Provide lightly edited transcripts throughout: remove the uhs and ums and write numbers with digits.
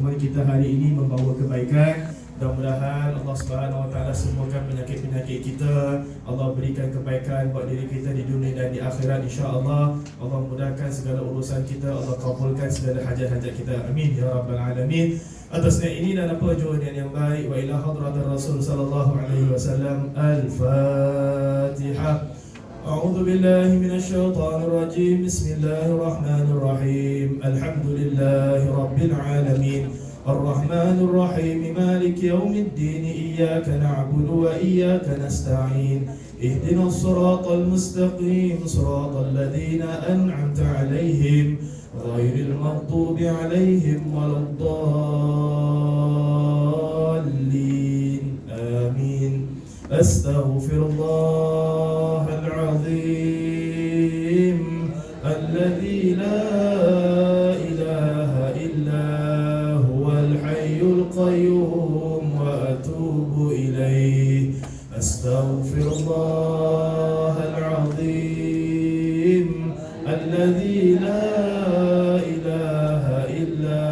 pertemuan kita hari ini membawa kebaikan. Mudah-mudahan Allah Subhanahu Wa Taala sembuhkan penyakit-penyakit kita. Allah berikan kebaikan buat diri kita di dunia dan di akhirat, insya-Allah. Allah mudahkan segala urusan kita, Allah kabulkan segala hajat-hajat kita. Amin ya rabbal alamin. Atas niat ini dan apa jua niat yang baik, wa ila hadratir Rasul sallallahu alaihi wasallam. Al-Fatihah. A'udzu billahi minasyaitonir rajim. Bismillahirrahmanirrahim. Alhamdulillahi rabbil alamin. الرحمن الرحيم مالك يوم الدين إياك نعبد وإياك نستعين اهدنا الصراط المستقيم صراط الذين أنعمت عليهم غير المغضوب عليهم ولا الضالين آمين أستغفر الله العظيم الذي لا إله إلا القيوم وأتوب إليه أستغفر الله العظيم الذي لا إله إلا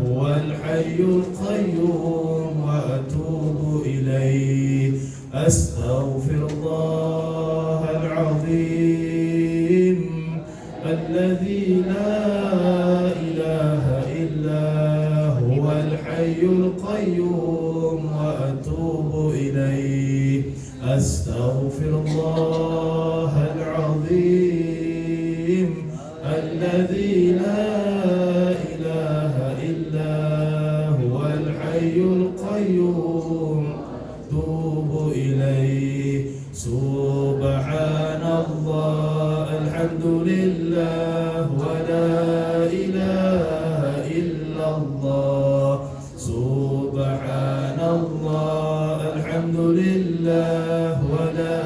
هو الحي القيوم وأتوب إليه أستغفر الله العظيم الذي لا إله إلا هو الحي القيوم وأتوب إليه أستغفر الله العظيم الذي لا إله إلا هو الحي القيوم أتوب إليه سبحان الله الحمد لله ولا إله إلا الله سبحان الله الحمد لله ولا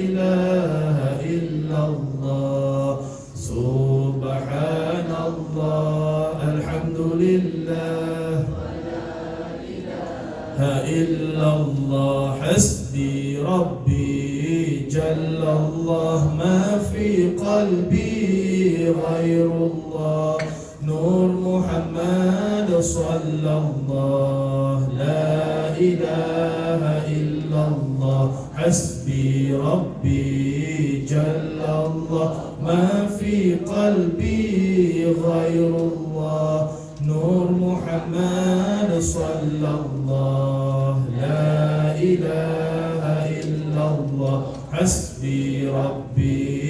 إله إلا الله سبحان الله الحمد لله ولا إله إلا الله حسبي ربي جل الله ما في قلبي غير الله نور محمد صلى الله لا إله إلا الله حسبي ربي جل الله ما في قلبي غير الله نور محمد صلى الله لا إله إلا الله حسبي ربي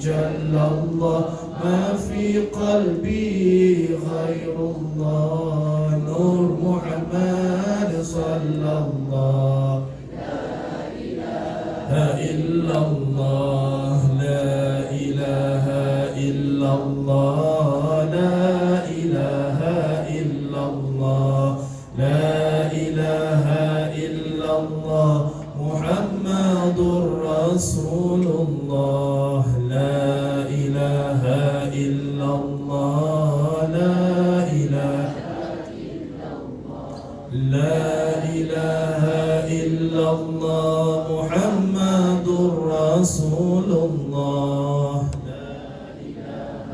جل الله ما في قلبي غير الله نور محمد صلى الله لا إله إلا الله لا إله إلا الله لا إله إلا الله لا إله إلا الله محمد رسول الله لا إله إلا الله لا إله إلا الله لا إله إلا الله محمد رسول الله لا إله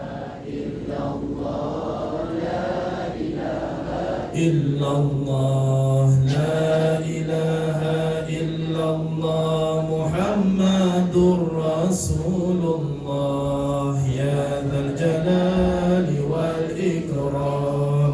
إلا الله لا إله إلا الله لا إله إلا الله محمد رسول الله يا ذا الجلال والإكرام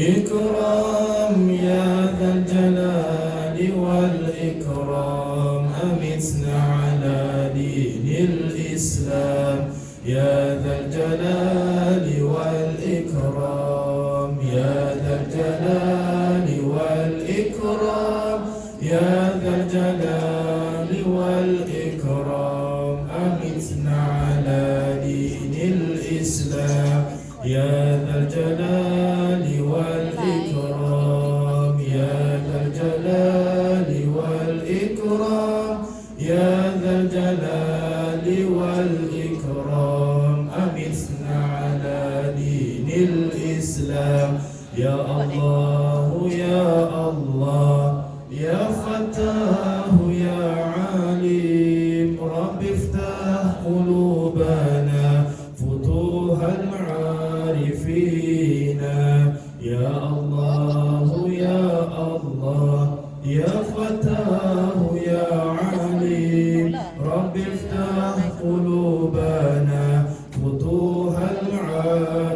إكرام يا ذا الجلال والإكرام أمتنا على دين الإسلام يا ذا الجلال والإكرام يا ذا الجلال والإكرام يا ذا الجلال والإكرام أمتنا على دين الإسلام يا ذا الجلال والإكرام يا ذا الجلال والإكرام يا ذا الجلال والإكرام أمتنا على دين الإسلام يا الله يا الله يا فتاه يا عليم رب افتح قلوبنا فتوح العارفين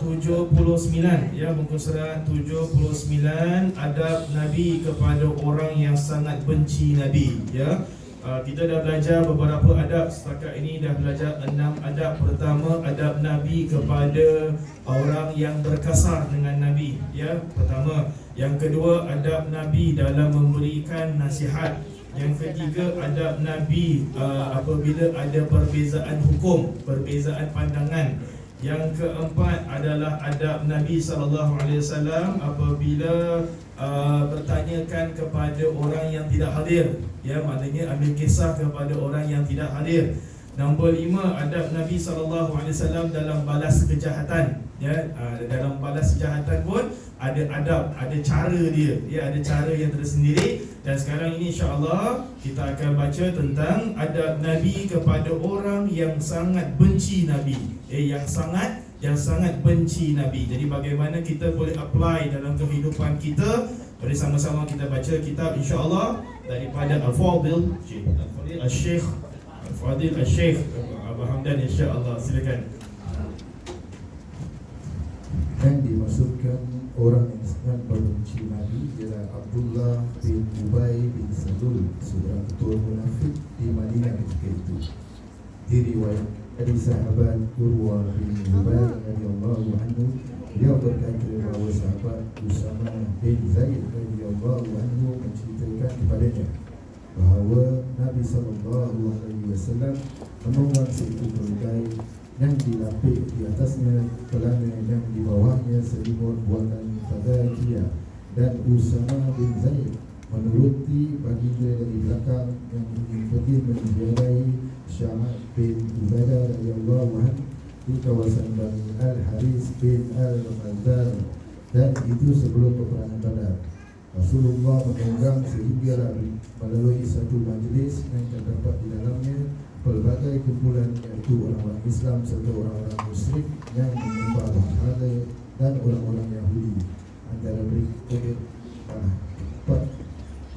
79 ya, muka surat 79, adab Nabi kepada orang yang sangat benci Nabi ya. Kita dah belajar beberapa adab. Setakat ini dah belajar 6 adab. Pertama, adab Nabi kepada orang yang berkasar dengan Nabi ya, pertama. Yang kedua, adab Nabi dalam memberikan nasihat. Yang ketiga, adab Nabi apabila ada perbezaan hukum, perbezaan pandangan. Yang keempat adalah adab Nabi SAW apabila bertanyakan kepada orang yang tidak hadir ya, maknanya ambil kisah kepada orang yang tidak hadir. Nombor 5, adab Nabi SAW dalam balas kejahatan ya. Dalam balas kejahatan pun ada adab, ada cara dia ya, ada cara yang tersendiri. Dan sekarang ini insya-Allah kita akan baca tentang adab Nabi kepada orang yang sangat benci Nabi, yang sangat benci Nabi. Jadi bagaimana kita boleh apply dalam kehidupan kita. Mari sama-sama kita baca kitab insya-Allah daripada Al-Fadil Al-Syekh Abu Hamdan insya-Allah. Silakan. Yang dimaksudkan orang yang sangat membenci Nabi ialah Abdullah bin Ubay bin Salul, seorang ketua munafik di Madinah ketika itu. Diriwayat dari sahabat Urwah bin Zubair radhiyallahu anhu, dia berkata bahawa sahabat Usama bin Zaid radhiyallahu anhu menceritakan kepadanya bahawa Nabi SAW memegang seekor keledai yang dilapik di atasnya pelana yang di bawahnya selimut buatan fadakiyah, dan Usama bin Zaid menuruti baginda dari belakang yang pergi menziarahi Syamad bin Ubadah radhiyallahu anhu di kawasan Bani Al-Haris bin Al-Mazdar, dan itu sebelum peperangan Badar. Rasulullah memegang sehingga melalui satu majlis yang terdapat di dalamnya pelbagai kumpulan, iaitu orang-orang Islam serta orang-orang musyrik yang menyembah berhala dan orang-orang Yahudi. Antara mereka empat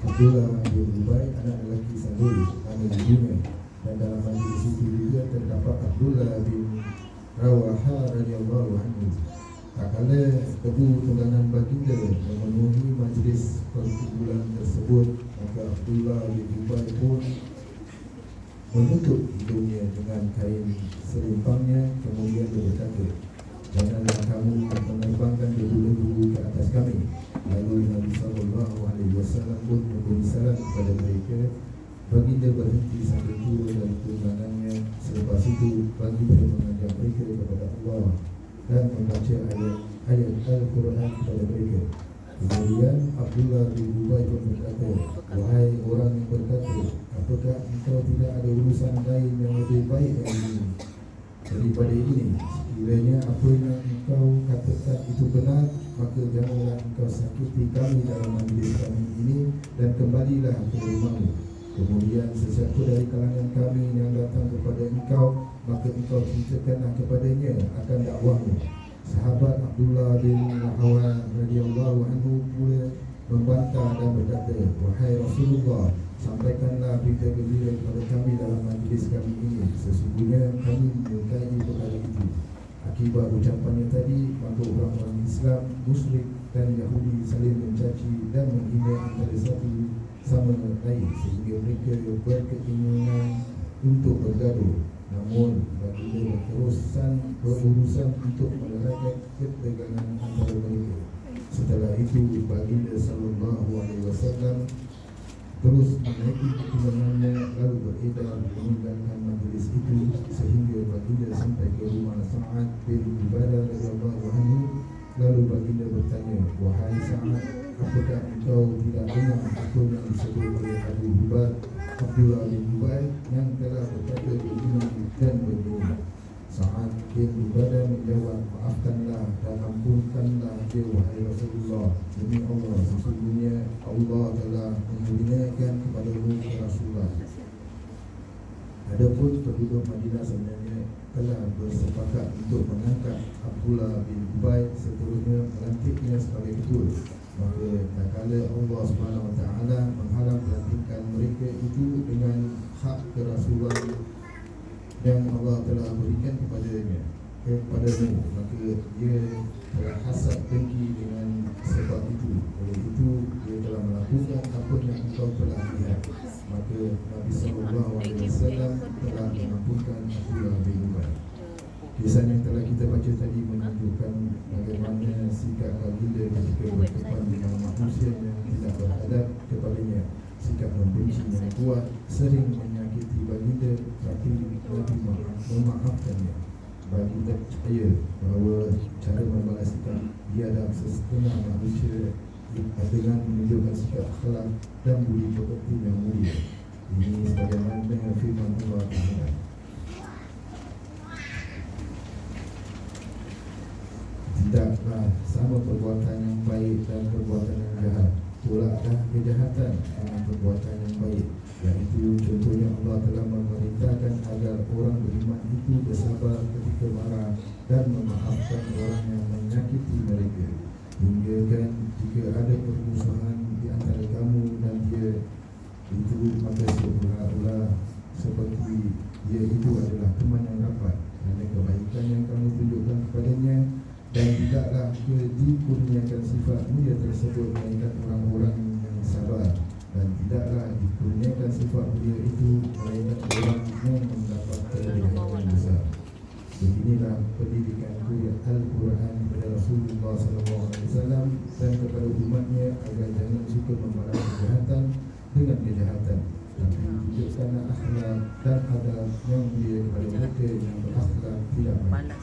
Abdullah bin Ubay, anak lelaki Salul, nama ibunya, dan dalam majlis itu juga terdapat Abdullah bin Rawaha radhiyallahu anhu. Tak kala tebu tunggangan baginda memenuhi majlis perkumpulan tersebut, maka Abdullah bin Ubay pun menutup hidungnya dengan kain selimpangnya, kemudian dia berkata, "Janganlah kamu menerbangkan debu-debu ke atas kami." Lalu Nabi SAW pun memberi salam kepada mereka. Baginda berhenti sambil turun dari tunggangannya. Selepas itu baginda mengajak mereka kepada Allah dan membaca ayat Al-Quran kepada mereka. Kemudian Abdullah bin Ubay pun berkata, "Wahai orang yang berkata, apakah engkau tidak ada urusan lain yang lebih baik daripada ini? Sekiranya apa yang engkau katakan itu benar, maka janganlah engkau sakiti kami dalam majlis kami ini, dan kembalilah ke rumahmu. Kemudian sesiapa dari kalangan kami yang datang kepada engkau, maka engkau ceritakanlah kepadanya akan dakwahmu." Sahabat Abdullah bin Hawa radhiyallahu anhu pula membantah dan berkata, "Wahai Rasulullah, sampaikanlah berita gembira kepada kami dalam majlis kami ini. Sesungguhnya kami menyukai perkara itu." Akibat ucapannya tadi, maka orang-orang Islam, musyrik dan Yahudi saling mencaci dan menghina antara satu sama lain, sehingga mereka berkeinginan untuk bergaduh. Namun baginda berurusan untuk menerangkan ketegangan antara mereka. Setelah itu baginda SAW terus menaiki ketulangannya, lalu beredar meninggalkan majlis itu, sehingga baginda sampai ke rumah Sa'ad bin Ubadah radhiyallahu anhu. Lalu baginda bertanya, "Wahai Sa'ad, apakah engkau tidak dengar apa yang disebut oleh Abu Abdullah bin Ubay yang telah berkata begini dan begini?" Sa'ad bin Ubadah menjawab, "Maafkanlah dan ampunkanlah dia, wahai Rasulullah. Demi Allah, sesungguhnya Allah telah menghinakan kepadamu ke Rasulullah." Adapun penduduk Madinah sebenarnya telah bersepakat untuk mengangkat Abdullah bin Ubay, seterusnya melantiknya sebagai ketua. Maka tak kala Allah SWT menghalang pelantikan mereka itu dengan hak ke Rasulullah yang Allah telah berikan kepadanya, kepadamu, maka dia telah hasad dengki dengan sebab itu. Oleh itu dia telah melakukan apa yang engkau telah lihat. Maka Nabi SAW telah mengampunkan Abdullah bin Ubay. Kisah yang telah kita baca tadi menunjukkan bagaimana sikap baginda ketika berdepan dengan manusia yang tidak beradab kepadanya. Sikap membenci yang kuat, sering menyakiti baginda, tapi Nabi memaafkannya. Baginda percaya bahawa cara membalas sikap biadab sesetengah manusia dengan menunjukkan sikap akhlak dan budi pekerti yang mulia. Ini sebagaimana firman Allah Taala. Tidaklah sama perbuatan yang baik dan perbuatan yang jahat. Tolaklah kejahatan dengan perbuatan yang baik. Iaitu contohnya Allah telah memerintahkan agar orang beriman itu bersabar ketika marah dan memaafkan orang yang menyakiti mereka. Hingga kan jika ada permusuhan di antara kamu dan dia itu, maka seolah-olah seperti dia itu adalah teman yang rapat kerana kebaikan yang kamu tunjukkan kepadanya. Dan tidaklah dikurniakan sifat mulia tersebut melainkan orang-orang yang sabar. Dan tidaklah dikurniakan sifat mulia itu melainkan orang yang mendapatkan kebaikan besar. Beginilah pendidikan Al-Quran kepada Rasulullah SAW dan kepada umatnya agar jangan suka membalas kejahatan dengan kejahatan, tapi tunjukkanlah akhlak dan adab yang mulia kepada mereka yang berakhlak tidak baik.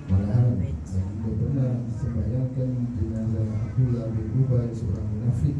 Malahan Baginda pernah sembahyangkan jenazah Abdullah bin Ubay, seorang munafik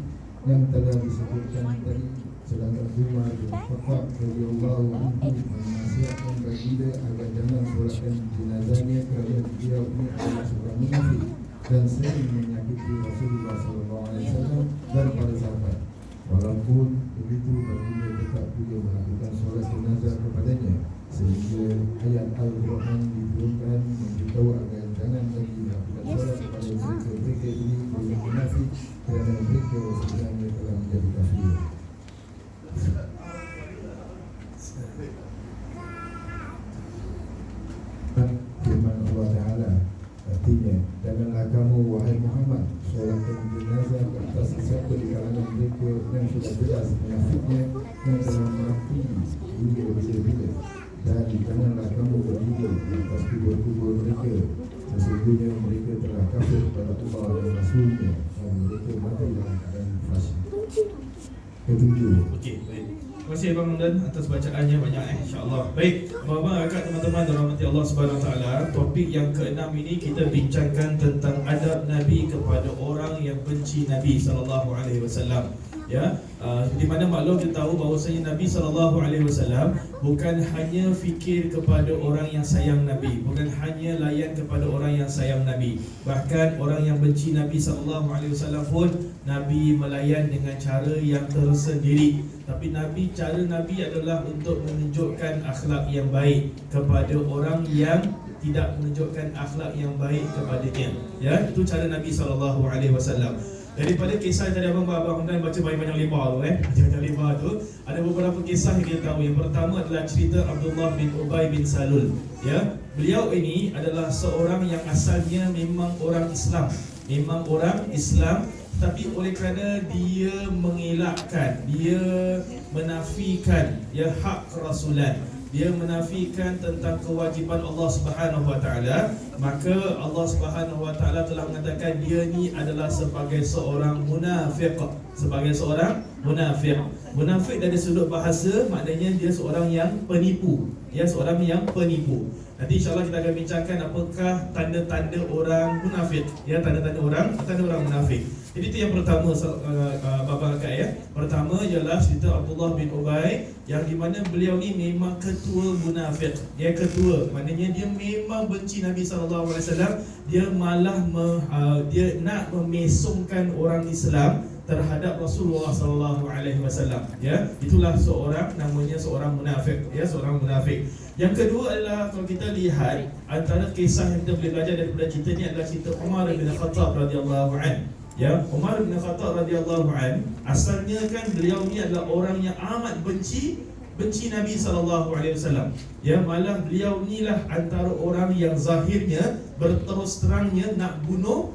yang telah disebutkan tadi. Sedangkan Umar bin Khattab radhiyallahu anhu menasihatkan baginda agar jangan solatkan jenazahnya kerana beliau ini adalah seorang munafik dan sering menyakiti Rasulullah SAW dan para sahabat. Walaupun begitu, baginda tetap juga melakukan solat jenazah kepadanya, sehingga ayat Al-Quran diturunkan memberitahu agar jangan lagi melakukan solat kepada mereka ini oleh munafik kerana mereka sebenarnya telah menjadi kafir. Firman Allah Ta'ala artinya, janganlah kamu wahai Muhammad solatkan jenazah ke atas sesiapa di kalangan mereka yang sudah jelas munafiknya yang telah mati hingga bila-bila. Dan janganlah kamu berdiri di atas kubur-kubur mereka, sesungguhnya mereka telah kafir kepada Allah dan Rasulnya dan mereka mati dalam keadaan fasik. Ketujuh. Okey, baik. Terima kasih Abang Hamdan atas bacaannya banyak insya-Allah. Baik, abang-abang akak teman-teman dirahmati Allah Subhanahu Wa Taala, topik yang ke-6 ini kita bincangkan tentang adab Nabi kepada orang yang benci Nabi sallallahu alaihi wasallam. Ya, di mana maklum kita tahu bahawasanya Nabi SAW bukan hanya fikir kepada orang yang sayang Nabi, bukan hanya layan kepada orang yang sayang Nabi, bahkan orang yang benci Nabi SAW pun Nabi melayan dengan cara yang tersendiri. Tapi cara Nabi adalah untuk menunjukkan akhlak yang baik kepada orang yang tidak menunjukkan akhlak yang baik kepadanya. Ya, itu cara Nabi SAW. Daripada kisah yang tadi Abang Hamdan baca banyak-banyak lebar tu banyak-banyak lebar tu, ada beberapa kisah yang kita tahu. Yang pertama adalah cerita Abdullah bin Ubay bin Salul. Ya, beliau ini adalah seorang yang asalnya memang orang Islam, tapi oleh kerana dia mengelakkan, dia menafikan hak kerasulan, dia menafikan tentang kewajiban Allah Subhanahu Wa Taala, maka Allah Subhanahu Wa Taala telah mengatakan dia ni adalah sebagai seorang munafik. Munafik dari sudut bahasa maknanya dia seorang yang penipu. Nanti insya-Allah kita akan bincangkan apakah tanda-tanda orang munafik. Tanda-tanda orang munafik. Jadi itu yang pertama Bapak Akak Pertama ialah cerita Abdullah bin Ubay, yang di mana beliau ni memang ketua munafik. Dia ketua, maknanya dia memang benci Nabi SAW. Dia malah dia nak memesongkan orang Islam terhadap Rasulullah SAW. Itulah seorang munafik. Seorang munafik. Yang kedua adalah kalau kita lihat antara kisah yang kita boleh belajar daripada cerita ni adalah cerita Umar bin Khattab radhiyallahu anhu. Umar bin Khattab radhiyallahu anhu, asalnya kan beliau ni adalah orang yang amat benci benci Nabi SAW. Ya, malah beliau inilah antara orang yang zahirnya berterus terangnya nak bunuh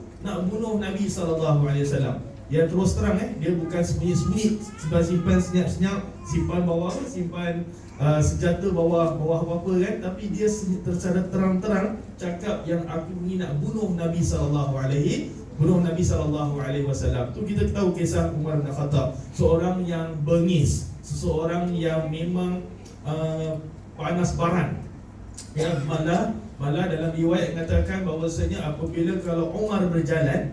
Nabi SAW. Ya, terus terang dia bukan sembunyi-sembunyi, simpan senyap-senyap, simpan bawah, simpan senjata bawah apa-apa kan, tapi dia secara terang-terang cakap yang aku ni nak bunuh Nabi SAW. Tu kita tahu kisah Umar bin Khattab, seorang yang bengis, seseorang yang memang panas baran. Ya, malah dalam riwayat mengatakan bahawasanya apabila kalau Umar berjalan,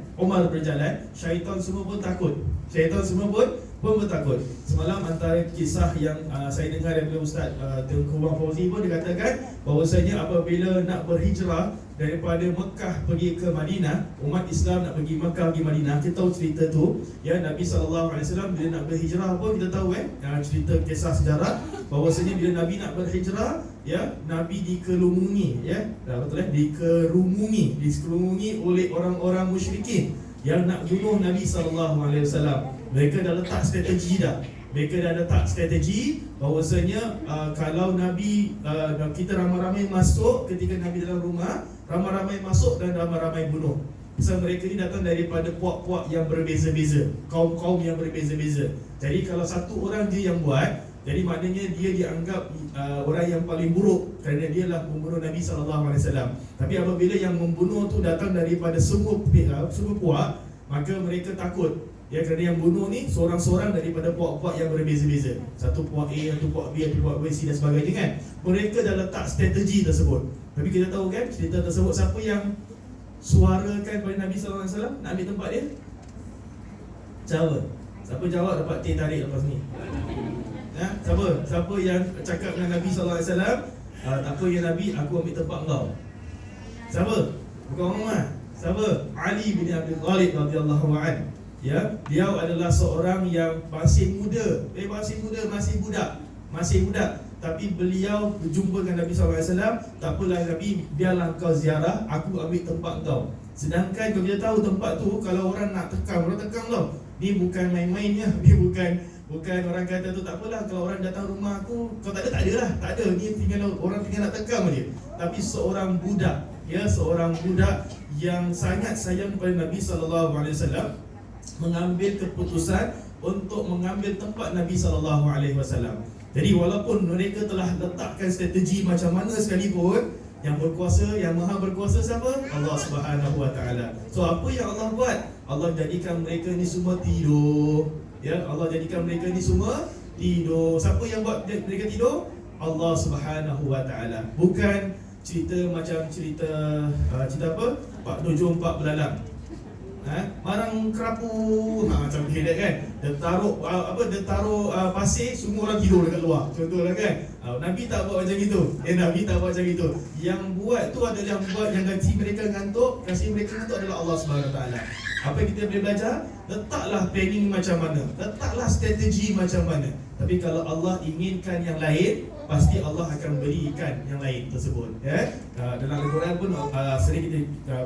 syaitan semua pun takut. Syaitan semua pun bertakut. Semalam antara kisah yang saya dengar daripada Ustaz Tengku Wang Fauzi pun dia katakan bahawasanya apabila nak berhijrah daripada Mekah pergi ke Madinah, umat Islam nak pergi Mekah pergi Madinah, kita tahu cerita tu. Ya, Nabi SAW bila nak berhijrah pun kita tahu cerita kisah sejarah bahawasanya bila Nabi nak berhijrah, ya, Nabi dikerumuni, ya, betul dikerumuni oleh orang-orang musyrikin yang nak bunuh Nabi SAW. Mereka dah letak strategi bahawasanya kalau Nabi kita ramai-ramai masuk ketika Nabi dalam rumah, ramai-ramai masuk dan ramai-ramai bunuh. Sebab mereka ni datang daripada puak-puak yang berbeza-beza, kaum-kaum yang berbeza-beza. Jadi kalau satu orang je yang buat, jadi maknanya dia dianggap orang yang paling buruk kerana dia lah membunuh Nabi SAW. Tapi apabila yang membunuh tu datang daripada semua puak, maka mereka takut. Ya, kerana yang bunuh ni seorang-seorang daripada puak-puak yang berbeza-beza. Satu puak A, satu puak B, satu puak B, C dan sebagainya kan. Mereka dah letak strategi tersebut. Tapi kita tahu kan cerita tersebut, siapa yang suarakan pada Nabi SAW nak ambil tempat dia? Siapa jawab dapat teh tarik lepas ni? Siapa yang cakap dengan Nabi SAW, tak apa ya Nabi, aku ambil tempat engkau? Siapa? Bukan orang ramai. Siapa? Ali bin Abi Thalib radhiyallahu anhu. Ya, beliau adalah seorang yang masih muda, masih budak. Tapi beliau berjumpa dengan Nabi SAW, tak apalah Nabi, biarlah kau ziarah, aku ambil tempat kau. Sedangkan kalau kita tahu tempat tu, kalau orang nak tekam, orang tekam tau. Ni bukan main-mainnya, ni bukan orang kata tu tak apalah kalau orang datang rumah aku, kau tak ada, ni orang tinggal nak tekam dia. Tapi seorang budak, ya, seorang budak yang sangat sayang kepada Nabi SAW, mengambil keputusan untuk mengambil tempat Nabi SAW. Jadi walaupun mereka telah letakkan strategi macam mana sekalipun, yang berkuasa, yang maha berkuasa siapa? Allah Subhanahu Wa Taala. So apa yang Allah buat? Allah jadikan mereka ni semua tidur. Ya, Allah jadikan mereka ni semua tidur. Siapa yang buat mereka tidur? Allah Subhanahu Wa Taala. Bukan cerita macam cerita apa? Pak Dojo Empat Belalang. Marang kerapu macam dia kan, dia taruh pasir, semua orang tidur dekat luar, contohlah kan. Nabi tak buat macam itu. Nabi tak buat macam itu. Yang buat tu adalah yang kasi mereka ngantuk adalah Allah Subhanahu Wa Taala. Apa yang kita boleh belajar? Letaklah planning macam mana, letaklah strategi macam mana. Tapi kalau Allah inginkan yang lain, pasti Allah akan berikan yang lain tersebut. Ya? Dalam Al-Quran pun sering kita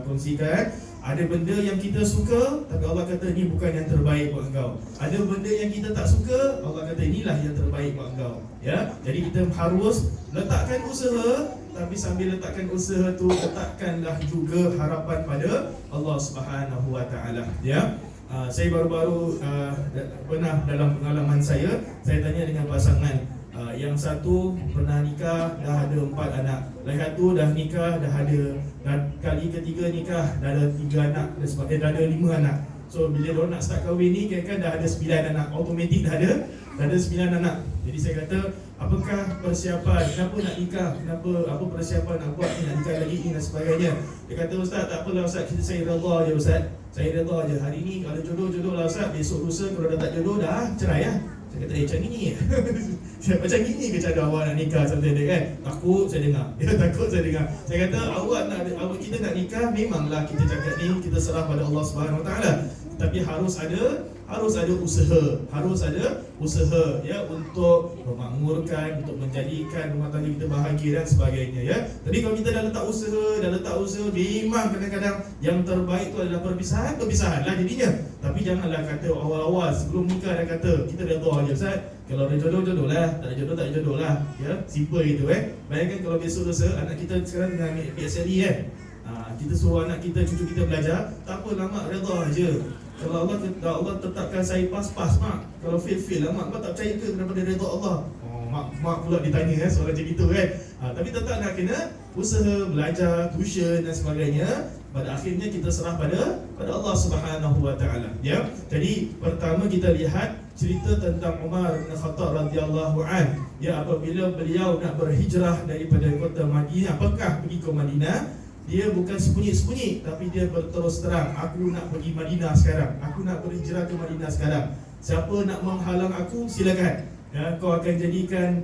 kongsikan, ada benda yang kita suka, tapi Allah kata ni bukan yang terbaik buat engkau. Ada benda yang kita tak suka, Allah kata inilah yang terbaik buat engkau. Ya, jadi kita harus letakkan usaha, tapi sambil letakkan usaha tu, letakkanlah juga harapan pada Allah Subhanahu Wa Taala. Ya. Saya baru-baru pernah dalam pengalaman saya tanya dengan pasangan. Yang satu pernah nikah, dah ada 4 anak. Lagi satu dah nikah, dah ada, dan kali ketiga nikah, dah ada 3 anak, dah ada 5 anak. So bila diorang nak start kahwin ni, kira-kira dah ada 9 anak. Automatik dah ada 9 anak. Jadi saya kata, apakah persiapan, kenapa nak nikah, apa persiapan nak buat ni, nak nikah lagi ni dan sebagainya. Dia kata, Ustaz, tak apalah Ustaz, saya redha je Ustaz. Saya redha je, hari ni kalau jodoh lah Ustaz, besok lusa kalau dah tak jodoh dah cerai lah. Saya kata, macam ni macam gini ke cara awak nak nikah sampai dia kan? Takut saya dengar. Takut saya dengar. Saya kata, kita nak nikah, memanglah kita cakap ni, kita serah pada Allah Subhanahu Wa Taala. tapi harus ada usaha ya untuk memakmurkan, untuk menjadikan rumah tangga kita bahagia dan sebagainya ya. Tapi kalau kita dah letak usaha, memang kadang-kadang yang terbaik tu adalah perpisahan lah jadinya. Tapi janganlah kata awal-awal sebelum nikah dah kata kita redha aja Ustaz. Kalau ada jodoh lah, tak ada jodoh lah ya. Simple gitu Bayangkan kalau besok lusa anak kita sekarang tengah ambil PSLE kita suruh anak kita, cucu kita belajar, tak apa lah mak, redha aja. Kalau Allah tetapkan saya pas mak. Kalau fail lah mak tak percaya ke daripada redha Allah? Mak pula ditanya soalan macam itu tapi tetap nak kena usaha, belajar, tuition dan sebagainya. Pada akhirnya kita serah pada Allah Subhanahu wa taala ya. Jadi pertama kita lihat cerita tentang Umar bin Khattab radhiyallahu an ya, apabila beliau nak berhijrah daripada kota Madinah, Mekah pergi ke Madinah, dia bukan sembunyi-sembunyi, tapi dia berterus terang, aku nak pergi Madinah sekarang, aku nak berhijrah ke Madinah sekarang. Siapa nak menghalang aku, silakan ya, kau akan jadikan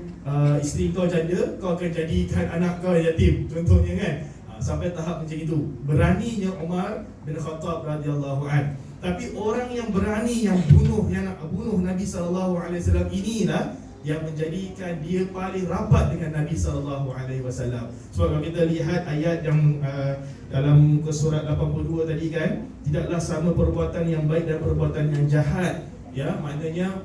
isteri kau janda, kau akan jadikan anak kau yatim, contohnya kan. Sampai tahap macam itu, beraninya Umar bin Khattab radhiyallahu an. Tapi orang yang berani, yang nak bunuh Nabi sallallahu alaihi wasallam inilah yang menjadikan dia paling rapat dengan Nabi sallallahu alaihi wasallam. Sebab kalau kita lihat ayat yang dalam muka surat 82 tadi kan, tidaklah sama perbuatan yang baik dan perbuatan yang jahat ya. Maknanya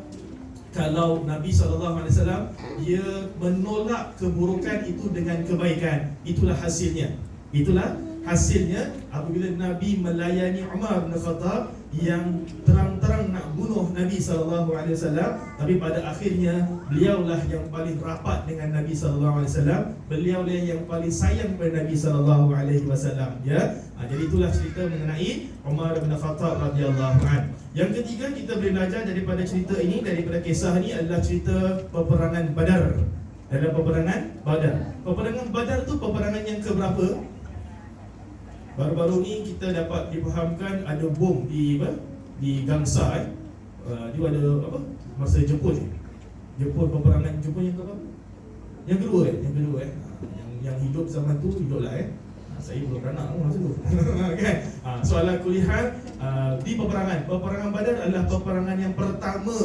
kalau Nabi sallallahu alaihi wasallam dia menolak keburukan itu dengan kebaikan, itulah hasilnya apabila Nabi melayani Umar bin Khattab yang terang-terang nak bunuh Nabi sallallahu alaihi wasallam, tapi pada akhirnya beliaulah yang paling rapat dengan Nabi sallallahu alaihi wasallam, beliaulah yang paling sayang kepada Nabi sallallahu alaihi wasallam ya. Jadi itulah cerita mengenai Umar bin Khattab radhiyallahu an. Yang ketiga kita boleh belajar daripada cerita ini, daripada kisah ini adalah cerita peperangan Badar. Peperangan Badar tu peperangan yang keberapa? Baru-baru ni kita dapat difahamkan ada bom di Gangsa dia ada apa? Masa Jepun peperangan Jepun yang keberapa? Yang kedua yang hidup zaman tu hiduplah saya belum beranak masa tu kan. Soalan kuliah di peperangan Badar adalah peperangan yang pertama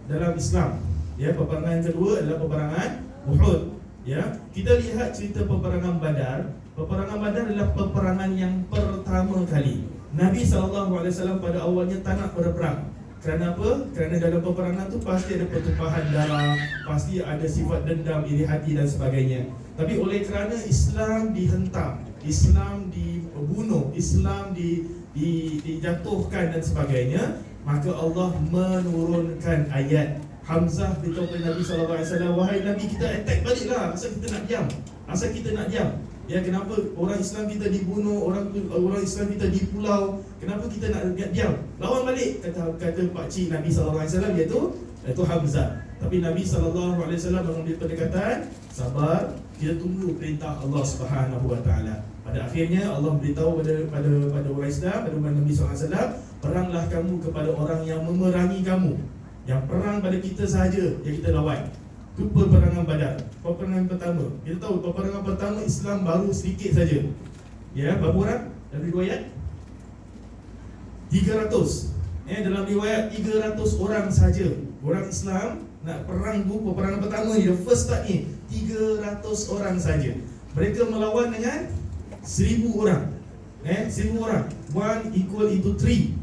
dalam Islam ya. Peperangan yang kedua adalah peperangan Uhud ya. Kita lihat cerita peperangan Badar. Peperangan Badar adalah peperangan yang pertama kali. Nabi SAW pada awalnya tak nak berperang. Kerana apa? Kerana dalam peperangan tu pasti ada pertumpahan darah, pasti ada sifat dendam, iri hati dan sebagainya. Tapi oleh kerana Islam dihentam, Islam dibunuh, Islam dijatuhkan dan sebagainya, maka Allah menurunkan ayat. Hamzah beritahu kepada Nabi SAW, wahai Nabi, kita attack baliklah. Asal kita nak diam? Ya, kenapa orang Islam kita dibunuh, orang Islam kita di pulau, kenapa kita nak diam? Lawan balik, kata pakcik Nabi SAW, iaitu Hamzah. Tapi Nabi SAW mengambil pendekatan, sabar, kita tunggu perintah Allah Subhanahu Wa Taala. Pada akhirnya Allah beritahu pada orang Islam, pada umat Nabi SAW, peranglah kamu kepada orang yang memerangi kamu. Yang perang pada kita sahaja yang kita lawan. Itu peperangan Badar, peperangan pertama. Kita tahu peperangan pertama Islam baru sedikit saja. Ya, berapa orang? Dalam riwayat 300. Dalam riwayat 300 orang saja. Orang Islam nak perang tu, peperangan pertama ni, the first start ni 300 orang saja. Mereka melawan dengan 1000 orang. 1000 orang. 1 equal into 3.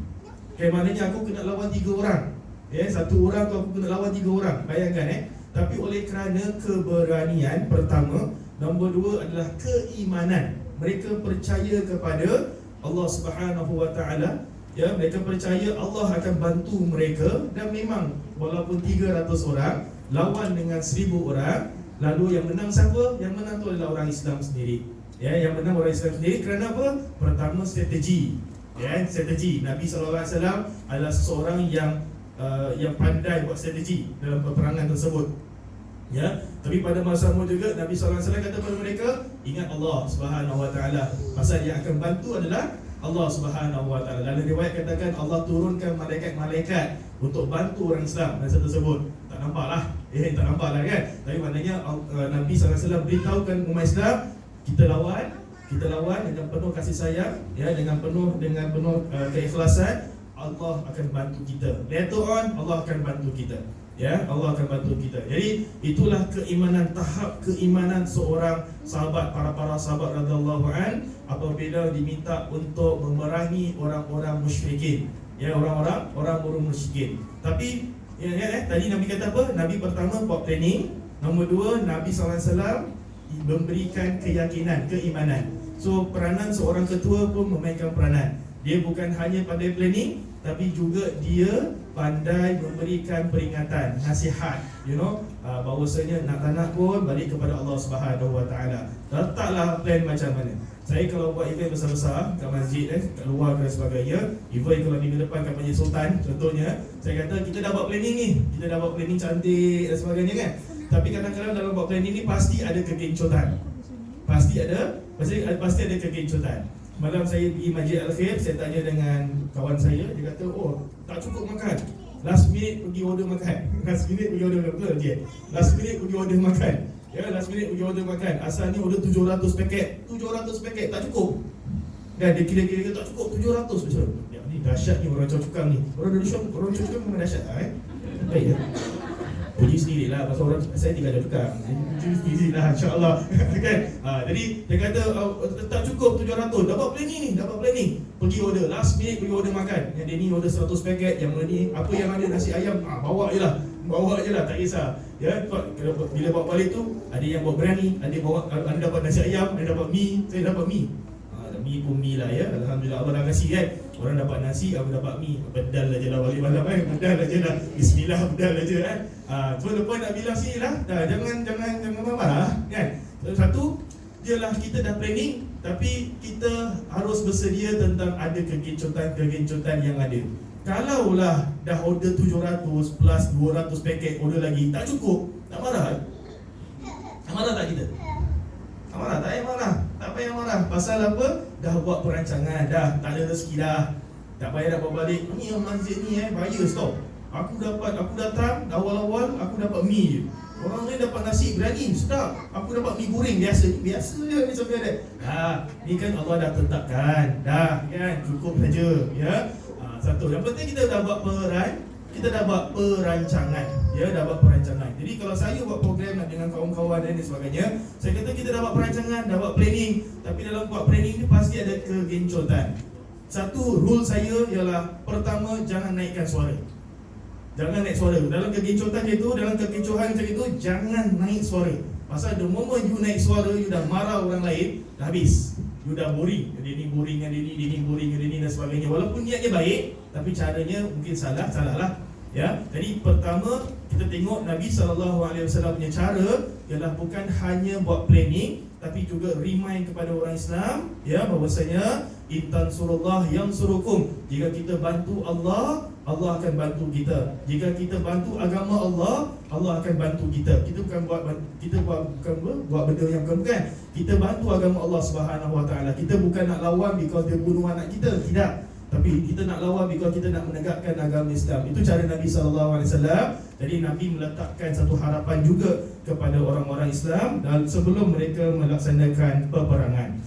Maknanya aku kena lawan 3 orang. Satu orang tu aku kena lawan 3 orang. Bayangkan Tapi oleh kerana keberanian pertama, nombor 2 adalah keimanan. Mereka percaya kepada Allah Subhanahu Wa Taala. Ya, mereka percaya Allah akan bantu mereka. Dan memang walaupun 300 orang lawan dengan 1000 orang, lalu yang menang siapa? Yang menang tu adalah orang Islam sendiri. Ya, yang menang orang Islam sendiri. Kerana apa? Pertama, strategi. Strategi. Nabi SAW adalah seseorang yang pandai buat strategi dalam peperangan tersebut. Ya, tapi pada masa juga Nabi SAW kata kepada mereka, ingat Allah Subhanahu Wa Taala. Pasal yang akan bantu adalah Allah Subhanahu Wa Taala. Dalam riwayat katakan Allah turunkan malaikat-malaikat untuk bantu orang Islam masa tersebut. Tak nampaklah. Tak nampaklah kan. Tapi maknanya Nabi SAW beritahukan umat Islam, kita lawan dengan penuh kasih sayang, ya, dengan penuh keikhlasan. Allah akan bantu kita. Later on Allah akan bantu kita. Ya, Allah akan bantu kita. Jadi itulah keimanan, tahap keimanan seorang sahabat, para sahabat radhiyallahu an apabila diminta untuk memerangi orang-orang musyrikin. Ya, orang musyrikin. Tapi tadi Nabi kata apa? Nabi pertama buat planning. Nombor dua, Nabi SAW memberikan keyakinan, keimanan. So peranan seorang ketua pun memainkan peranan. Dia bukan hanya pandai planning, tapi juga dia pandai memberikan peringatan, nasihat, bahawasanya nak pun balik kepada Allah Subhanahu Wa Taala. Letaklah plan macam mana. Saya kalau buat event besar-besar kat masjid, kat luar dan sebagainya, event kalau minggu depan kat Masjid Sultan contohnya, saya kata kita dah buat planning ni, kita dah buat planning cantik dan sebagainya kan. Tapi kadang-kadang dalam buat planning ni pasti ada kegencotan. Pasti ada kegencotan. Malam saya pergi Masjid Al-Khair, saya tanya dengan kawan saya, dia kata, oh tak cukup makan, last minute pergi order makan. Last minute pergi order makan, betul dia. Last minute pergi order makan. Ya, last minute pergi order makan. Asalnya order 700 paket. 700 paket tak cukup. Dan dia kira-kira tak cukup 700 macam. Ya, ni dahsyat ni orang cukang ni. Orang cukang memang dahsyat baik ya. Puji sendirilah pasal orang saya tinggal ada tukang. Puji sendirilah insya-Allah kan. Jadi dia kata tak cukup 700. Dapat planning. Pergi order last minute, pergi order makan. Yang dia ni order 100 paket, yang ni apa yang ada nasi ayam, bawa je lah tak kisah. Ya, bila bawa balik tu ada yang bawa biryani, ada dapat nasi ayam, ada dapat mi, saya dapat mi. Mi pun mi lah ya. Alhamdulillah Allah dah kasih kan. Orang dapat nasi, aku dapat mi. Bedal aja lah balik malam kan. Bedal aja lah. Bismillah, bedal aja kan. So lepas nak bilang sini lah. Jangan marah kan. Satu, ialah kita dah planning, tapi kita harus bersedia tentang ada kegencotan yang ada. Kalaulah dah order 700 plus 200 paket order lagi, tak cukup, tak marah? Tak marah tak kita? Tak marah, tak payah marah. Tak payah marah. Pasal apa? Dah buat perancangan, dah tak ada rezeki dah. Tak payah dah bawa balik. Ni masjid ni bayar stop. Aku datang awal-awal aku dapat mi je. Orang lain dapat nasi biryani, sedap. Aku dapat mi goreng biasa je ni sampai ada. Ni kan Allah dah tetapkan. Dah kan, cukup saja ya. Satu. Yang penting kita dah buat perancangan. Ya, dah buat perancangan. Jadi kalau saya buat program dengan kawan-kawan dan sebagainya, saya kata kita dah buat perancangan, dah buat planning. Tapi dalam buat planning ni pasti ada kegencotan. Satu rule saya ialah, pertama, jangan naikkan suara. Jangan naik suara. Dalam kegencotan itu, dalam kekecohan macam itu, jangan naik suara. Pasal the moment you naik suara, you dah marah orang lain, dah habis. You dah boring. Dia ni boring, dia ni boring, dia ni dan sebagainya. Walaupun niatnya baik, tapi caranya mungkin salah lah. Ya, jadi pertama kita tengok Nabi SAW punya cara ialah bukan hanya buat planning, tapi juga remind kepada orang Islam ya, bahwasanya intansurullah yansurukum. Jika kita bantu Allah, Allah akan bantu kita. Jika kita bantu agama Allah, Allah akan bantu kita. Kita bukan buat benda yang bukan. Kita bantu agama Allah Subhanahu Wa Taala. Kita bukan nak lawan because dia bunuh anak kita, tidak. Tapi kita nak lawan because kita nak menegakkan agama Islam. Itu cara Nabi SAW. Jadi Nabi meletakkan satu harapan juga kepada orang-orang Islam dan sebelum mereka melaksanakan peperangan.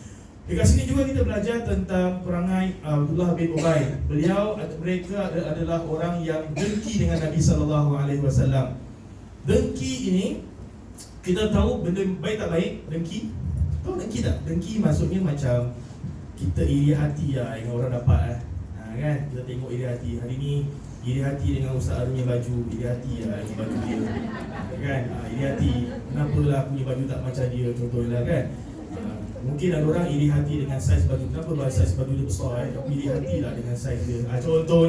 Dekat sini juga kita belajar tentang perangai Abdullah bin Ubay. Mereka adalah orang yang dengki dengan Nabi SAW. Dengki ini kita tahu benda baik tak baik. Dengki, tahu dengki tak? Dengki maksudnya macam kita iri hati lah yang orang dapat kan. Kita tengok iri hati. Hari ni iri hati dengan Ustaz Arun punya baju, iri hati lah dengan baju dia kan. Iri hati, kenapalah aku punya baju tak macam dia, contohnya kan. Mungkin ada orang iri hati dengan saiz baju. Kenapa saiz baju dia besar aku iri hati lah dengan saiz dia. Contoh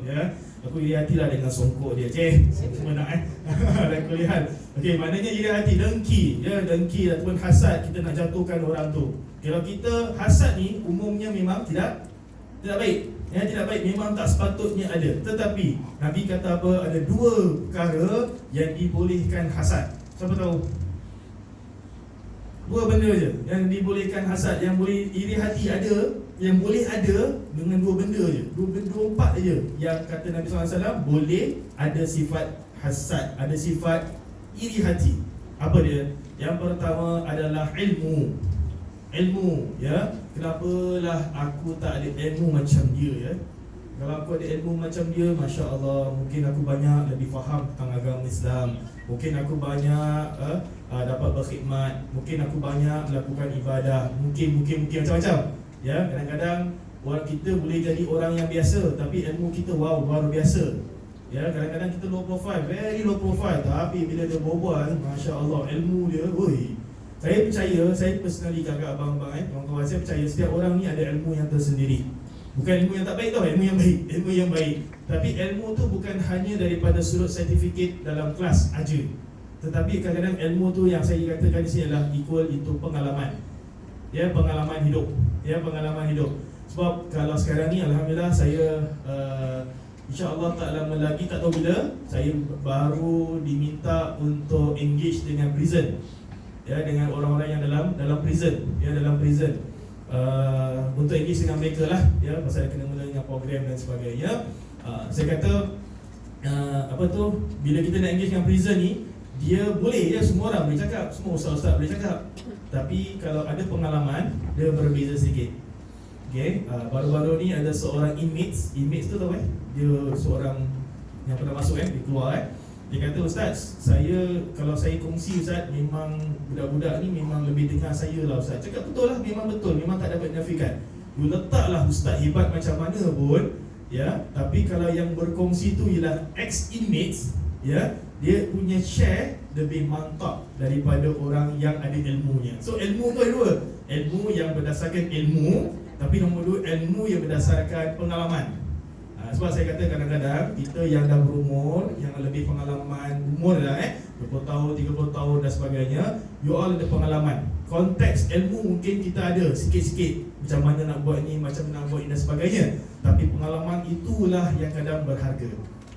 ya. Aku iri hati lah dengan songkok dia. Semua nak dan kuliah. Okey, maknanya iri hati, dengki ya, dengki ataupun hasad, kita nak jatuhkan orang tu. Kalau kita hasad ni umumnya memang tidak baik. Ya, tidak baik, memang tak sepatutnya ada. Tetapi Nabi kata apa? Ada dua perkara yang dibolehkan hasad. Siapa tahu? Dua benda je yang dibolehkan hasad, yang boleh iri hati ada, yang boleh ada dengan dua benda je. Dua empat je yang kata Nabi SAW boleh ada sifat hasad, ada sifat iri hati. Apa dia? Yang pertama adalah ilmu ya. Kenapalah aku tak ada ilmu macam dia ya. Kalau aku ada ilmu macam dia, Masya Allah, mungkin aku banyak lebih faham tentang agama Islam. Mungkin aku banyak dapat berkhidmat. Mungkin aku banyak melakukan ibadah. Mungkin macam-macam. Ya, kadang-kadang orang kita boleh jadi orang yang biasa, tapi ilmu kita wow, luar biasa. Ya, kadang-kadang kita low profile, very low profile, tapi bila dia berbual, Masya Allah, ilmu dia, oi. Saya percaya, saya personally kakak abang-abang, kawan-kawan, saya percaya setiap orang ni ada ilmu yang tersendiri. Bukan ilmu yang tak baik tau, ilmu yang baik, ilmu yang baik. Tapi ilmu tu bukan hanya daripada sudut sertifikat dalam kelas aja. Tetapi kadang-kadang ilmu tu yang saya katakan di sini adalah equal itu pengalaman. Ya, pengalaman hidup. Ya, pengalaman hidup. Sebab kalau sekarang ni alhamdulillah saya InsyaAllah tak lama lagi, tak tahu bila, saya baru diminta untuk engage dengan prison. Ya, dengan orang-orang yang dalam prison, ya, dalam prison. Untuk engage dengan mereka lah, ya, pasal kena mula dengan program dan sebagainya. Saya kata bila kita nak engage dengan prison ni, dia boleh, ya, semua orang boleh cakap, semua ustaz-ustaz boleh cakap. Tapi kalau ada pengalaman, dia berbeza sedikit. Okay, baru-baru ni ada seorang inmates tu tahu dia seorang yang pernah masuk dia keluar dia kata, Ustaz, kalau saya kongsi Ustaz, memang budak-budak ni memang lebih dengar saya lah Ustaz. Cakap betul lah, memang betul, memang tak dapat dinafikan. You letaklah Ustaz hebat macam mana pun, ya, tapi kalau yang berkongsi tu ialah ex-inmates, ya, dia punya share lebih mantap daripada orang yang ada ilmunya. So ilmu tu ada dua, ilmu yang berdasarkan ilmu, tapi nombor dua, ilmu yang berdasarkan pengalaman. Sebab saya kata kadang-kadang kita yang dah berumur, yang lebih pengalaman umur dah 20 tahun, 30 tahun dan sebagainya, you all ada pengalaman. Konteks ilmu mungkin kita ada sikit-sikit, macam mana nak buat ni, macam mana nak buat ni dan sebagainya. Tapi pengalaman itulah yang kadang berharga.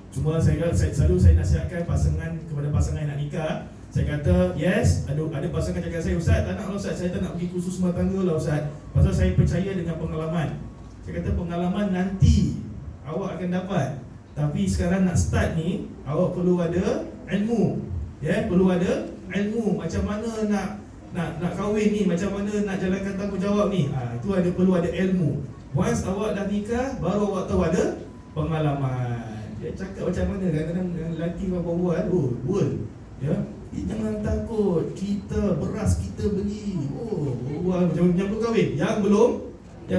Cuma selalu saya nasihatkan kepada pasangan yang nak nikah. Saya kata, yes, ada pasangan cakap saya, Ustaz, tak nak lah Ustaz, saya tak nak pergi kursus rumah tangga lah Ustaz, pasal saya percaya dengan pengalaman. Saya kata pengalaman nanti awak akan dapat, tapi sekarang nak start ni, awak perlu ada ilmu. Ya, perlu ada ilmu macam mana nak kahwin ni, macam mana nak jalankan tanggungjawab ni. Itu perlu ada ilmu. Once awak dah nikah, baru awak tahu ada pengalaman. Dia cakap macam mana, kadang-kadang lelaki berbual, ya, jangan takut, beras kita beli. Berbual macam yang belum kahwin, yang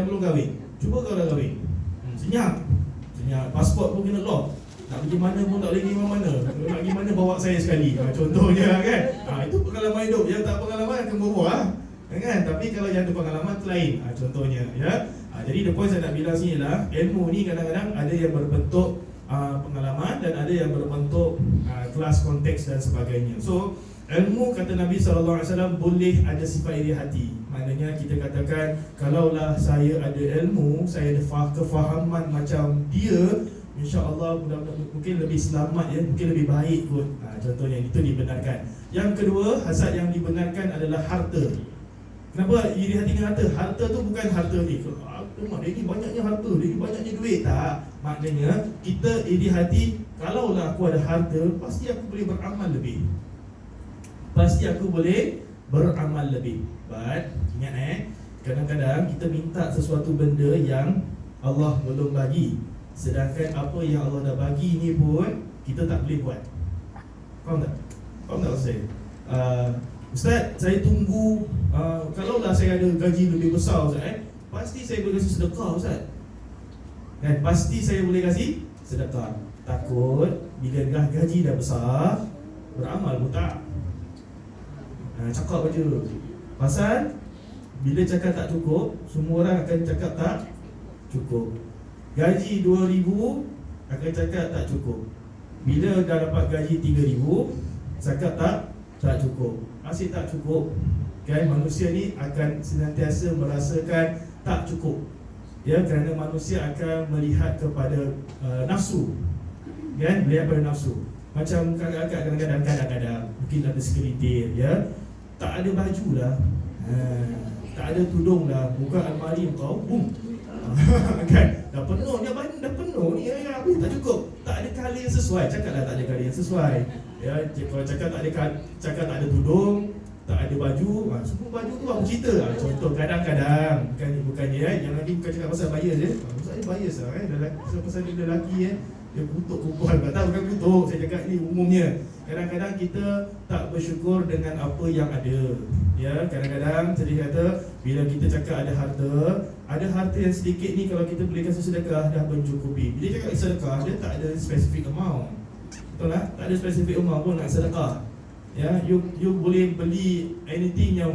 belum kahwin. Cuba kau dah kahwin, senyap, pasport pun kena lock. Nak pergi mana pun tak boleh pergi mana-mana. Nak pergi mana bawa saya sekali, contohnya kan. Itu pengalaman hidup. Yang tak pengalaman akan berbual kan. Tapi kalau yang ada pengalaman tu lain, contohnya, ya. Jadi the point saya nak bilang sini lah, ilmu ni kadang-kadang ada yang berbentuk pengalaman dan ada yang berbentuk kelas, konteks dan sebagainya. So ilmu, kata Nabi SAW, boleh ada sifat iri hati. Maknanya kita katakan, kalaulah saya ada ilmu, saya ada kefahaman macam dia, insya-Allah mungkin lebih selamat, ya, mungkin lebih baik kot. Contohnya itu dibenarkan. Yang kedua, hasad yang dibenarkan adalah harta. Kenapa iri hati dengan harta? Harta tu bukan harta ni, mak dia ni banyaknya harta, dia ni banyaknya duit. Tak. Maknanya kita iri hati, kalaulah aku ada harta, pasti aku boleh beramal lebih. But ingat kadang-kadang kita minta sesuatu benda yang Allah belum bagi, sedangkan apa yang Allah dah bagi ni pun kita tak boleh buat. Faham tak saya? Ustaz, saya tunggu kalaulah saya ada gaji lebih besar Ustaz, pasti saya boleh kasih sedekah Ustaz. Dan pasti saya boleh kasih sedekah. Takut bila dah gaji dah besar, beramal pun tak. Cakap aja. Pasal bila cakap tak cukup, semua orang akan cakap tak cukup. Gaji 2,000 akan cakap tak cukup. Bila dah dapat gaji 3,000, cakap tak cukup. Masih tak cukup. Kan, manusia ni akan senantiasa merasakan tak cukup. Ya, kerana manusia akan melihat kepada nafsu. Kan, melihat pada nafsu. Macam kakak-kakak kadang-kadang mungkin ada segelintir, ya, tak ada baju dah, tak ada tudung dah, buka almari kau, kan, dah penuh ni, dah penuh ni, habis tak cukup, tak ada kali yang sesuai. Cakaplah tak ada kali yang sesuai, ya. Kalau cakap tak ada tudung, tak ada baju, semua baju tu apa cerita? Contoh kadang-kadang, bukannya yang nanti bukan cakap pasal bayar je. Ustaz ni bias lah lelaki, pasal dia lelaki dia kutuk perempuan. Tak tahu, bukan kutuk, saya cakap ni umumnya. Kadang-kadang kita tak bersyukur dengan apa yang ada. Ya, kadang-kadang tadi kata bila kita cakap ada harta yang sedikit ni, kalau kita boleh kasih sedekah dah mencukupi. Bila cakap sedekah, dia tak ada specific amount. Betul tak? Tak ada specific amount pun nak sedekah. Ya, you boleh beli anything yang